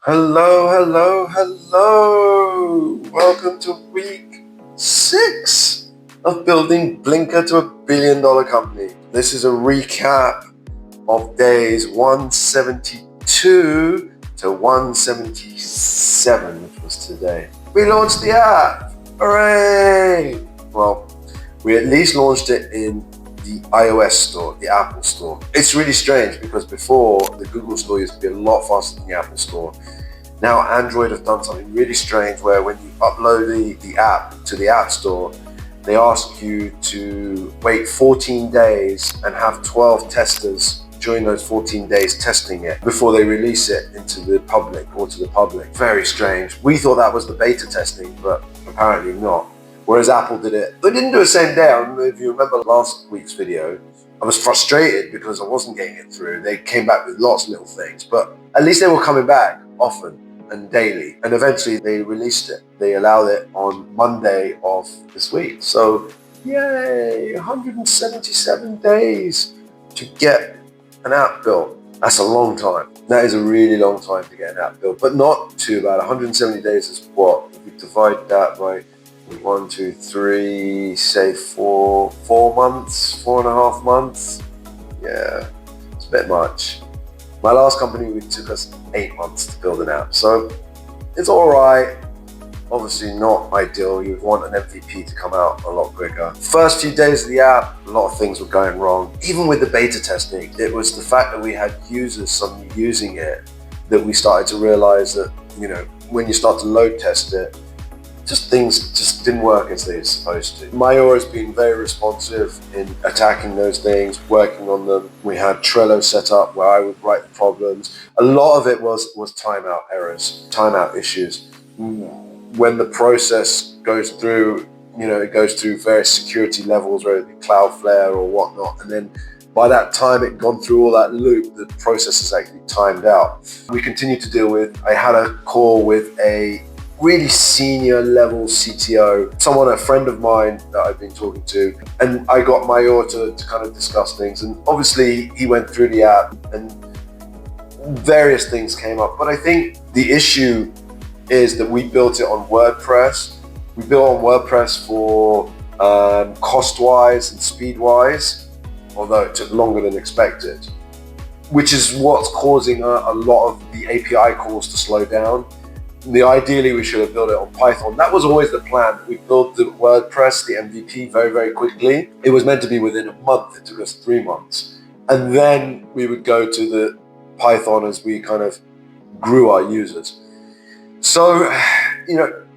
Hello, hello, hello. Welcome to week 6 of building Blinkr to $1 billion company. This is a recap of days 172 to 177, which was today. We launched the app. Hooray! Well, we at least launched it in the iOS store, the Apple store. It's really strange because before the Google store used to be a lot faster than the Apple store. Now Android have done something really strange where when you upload the app to the App Store, they ask you to wait 14 days and have 12 testers during those 14 days testing it before they release it into the public or to the public. Very strange. We thought that was the beta testing, but apparently not. Whereas Apple did it. They didn't do it the same day. I don't know if you remember last week's video. I was frustrated because I wasn't getting it through. They came back with lots of little things, but at least they were coming back often and daily, and eventually they released it. They allowed it on Monday of this week. So yay, 177 days to get an app built. That's a long time. That is a really long time to get an app built, but not too bad. 170 days is what? If we divide that by 1, 2, 3, say 4 months, 4.5 months. Yeah, it's a bit much. My last company, it took us 8 months to build an app. So it's all right. Obviously not ideal. You'd want an MVP to come out a lot quicker. First few days of the app, a lot of things were going wrong. Even with the beta testing, it was the fact that we had users suddenly using it that we started to realize that, when you start to load test it, things just didn't work as they were supposed to. Mayor has been very responsive in attacking those things, working on them. We had Trello set up where I would write the problems. A lot of it was timeout errors, timeout issues. When the process goes through, it goes through various security levels, whether it be Cloudflare or whatnot, and then by that time it gone through all that loop, the process is actually timed out. We continue to deal with, I had a call with a really senior level CTO, a friend of mine that I've been talking to, and I got Mayor to kind of discuss things, and obviously he went through the app and various things came up, but I think the issue is that we built it on WordPress. We built on WordPress for cost-wise and speed-wise, although it took longer than expected, which is what's causing a lot of the API calls to slow down. Ideally, we should have built it on Python. That was always the plan. We built the WordPress, the MVP, very, very quickly. It was meant to be within a month. It took us 3 months. And then we would go to the Python as we kind of grew our users. So,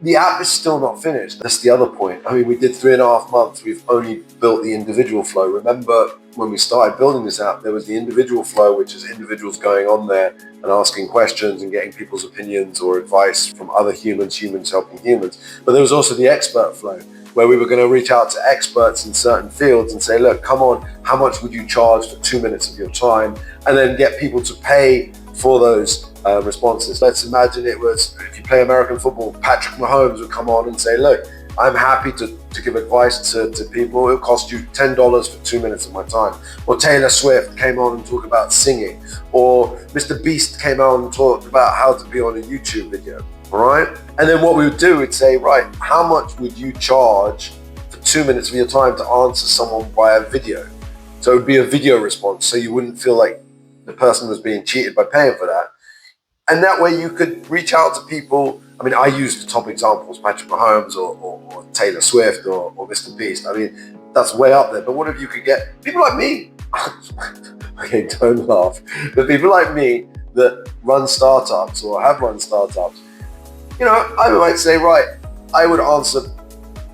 the app is still not finished. That's the other point. I mean, we did 3.5 months. We've only built the individual flow. Remember, when we started building this app, there was the individual flow, which is individuals going on there and asking questions and getting people's opinions or advice from other humans helping humans. But there was also the expert flow, where we were going to reach out to experts in certain fields and say, look, come on, how much would you charge for 2 minutes of your time? And then get people to pay for those responses. Let's imagine it was, if you play American football, Patrick Mahomes would come on and say, look, I'm happy to give advice to people. It'll cost you $10 for 2 minutes of my time. Or Taylor Swift came on and talked about singing. Or Mr. Beast came on and talked about how to be on a YouTube video. All right? And then what we would do, we'd say, right, how much would you charge for 2 minutes of your time to answer someone via video? So it would be a video response, so you wouldn't feel like the person was being cheated by paying for that. And that way you could reach out to people. I mean, I used the top examples, Patrick Mahomes or Taylor Swift or Mr. Beast. I mean, that's way up there. But what if you could get people like me? Okay, don't laugh. But people like me that run startups or have run startups, I might say, right, I would answer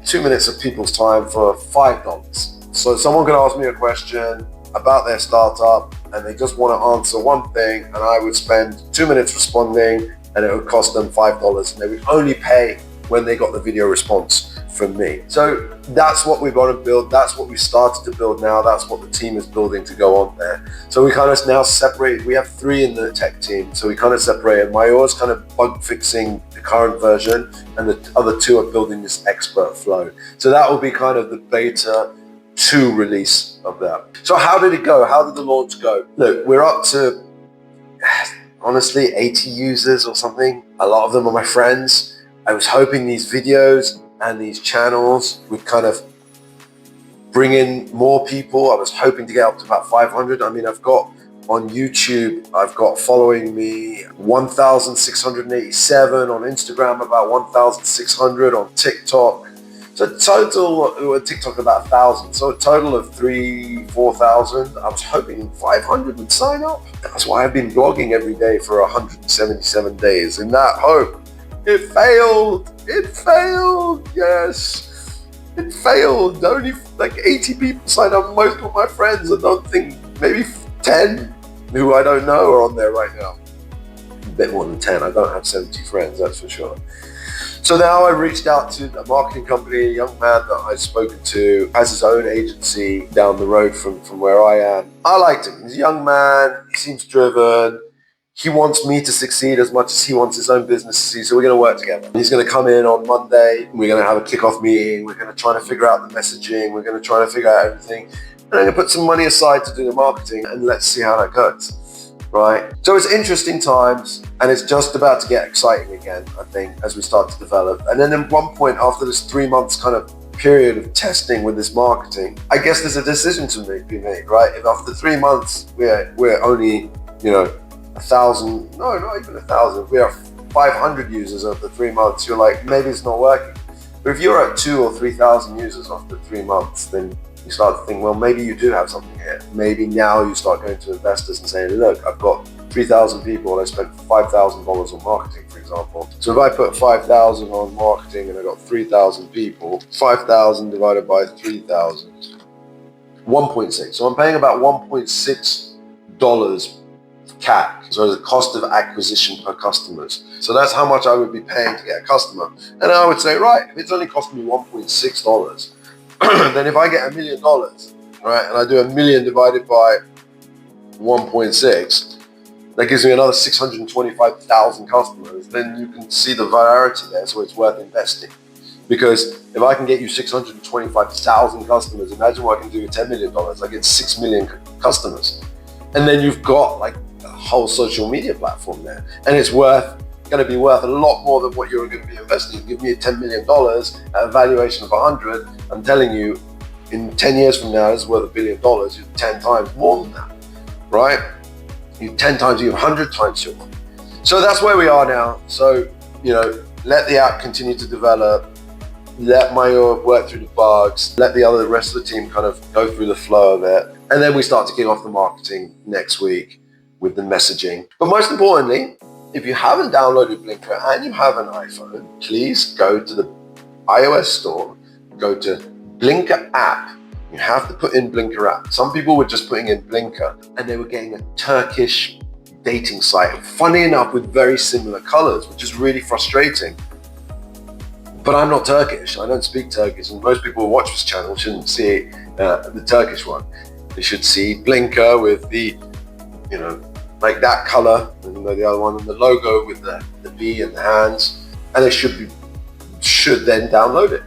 2 minutes of people's time for $5. So someone could ask me a question about their startup and they just want to answer one thing, and I would spend 2 minutes responding and it would cost them $5, and they would only pay when they got the video response from me. So that's what we want to build. That's what we started to build now. That's what the team is building to go on there. So we kind of now separate. We have 3 in the tech team. So we kind of separated. Mayor's kind of bug fixing the current version, and the other 2 are building this expert flow. So that will be kind of the beta 2 release of that. So how did it go? How did the launch go? Look, we're up to honestly 80 users or something. A lot of them are my friends. I was hoping these videos and these channels would kind of bring in more people. I was hoping to get up to about 500. I mean, I've got on YouTube, I've got following me 1,687, on Instagram about 1,600, on TikTok. So total, TikTok about 1,000. So a total of 4,000. I was hoping 500 would sign up. That's why I've been blogging every day for 177 days in that hope. It failed. It failed. Yes. It failed. Only like 80 people signed up. Most of my friends, I don't think, maybe 10 who I don't know are on there right now. A bit more than 10. I don't have 70 friends, that's for sure. So now I reached out to a marketing company, a young man that I've spoken to, has his own agency down the road from where I am. I liked him. He's a young man. He seems driven. He wants me to succeed as much as he wants his own business to succeed. So we're going to work together. He's going to come in on Monday. We're going to have a kickoff meeting. We're going to try to figure out the messaging. We're going to try to figure out everything. And I'm going to put some money aside to do the marketing, and let's see how that goes. Right? So it's interesting times, and it's just about to get exciting again, I think, as we start to develop. And then at one point, after this 3 months kind of period of testing with this marketing, I guess there's a decision to be made, right? If after 3 months we're only, 1,000, no, not even 1,000, we are 500 users after 3 months, you're like, maybe it's not working. But if you're at 2,000 or 3,000 users after 3 months, then you start to think, well, maybe you do have something here. Maybe now you start going to investors and saying, look, I've got 3,000 people and I spent $5,000 on marketing, for example. So if I put 5,000 on marketing and I got 3,000 people, 5,000 divided by 3,000, 1.6. So I'm paying about $1.6 CAC, so the cost of acquisition per customers. So that's how much I would be paying to get a customer. And I would say, right, if it's only costing me $1.6, then if I get $1 million, right, and I do 1 million divided by 1.6, that gives me another 625,000 customers. Then you can see the variety there, so it's worth investing. Because if I can get you 625,000 customers, imagine what I can do with $10 million. I get 6 million customers. And then you've got like a whole social media platform there. And it's going to be worth a lot more than what you're going to be investing. Give me $10 million at a valuation of 100. I'm telling you, in 10 years from now, it's worth $1 billion. You're 10 times more than that, right? You 10 times, you 100 times your money. So that's where we are now. So, let the app continue to develop. Let Mayor work through the bugs. Let the rest of the team kind of go through the flow of it. And then we start to kick off the marketing next week with the messaging. But most importantly, if you haven't downloaded Blinkr and you have an iPhone, please go to the iOS store, go to Blinkr app. You have to put in Blinkr app. Some people were just putting in Blinkr and they were getting a Turkish dating site, funny enough, with very similar colors, which is really frustrating. But I'm not Turkish. I don't speak Turkish, and most people who watch this channel shouldn't see the Turkish one. They should see Blinkr with the, like that color, and the other one, and the logo with the V and the hands, and they should then download it.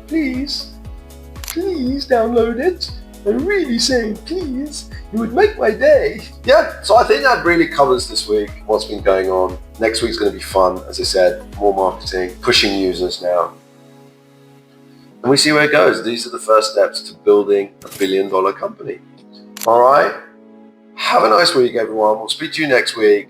Please download it. I'm really saying please. It would make my day. Yeah, so I think that really covers this week, what's been going on. Next week's going to be fun, as I said, more marketing, pushing users now. And we see where it goes. These are the first steps to building a $1 billion company. All right? Have a nice week, everyone. We'll speak to you next week.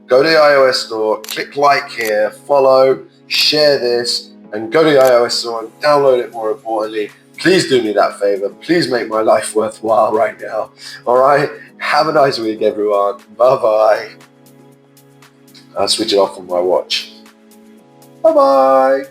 Go to the iOS store, click like here, follow, share this, and go to the iOS store and download it, more importantly. Please do me that favor. Please make my life worthwhile right now. All right? Have a nice week, everyone. Bye-bye. I'll switch it off on my watch. Bye-bye.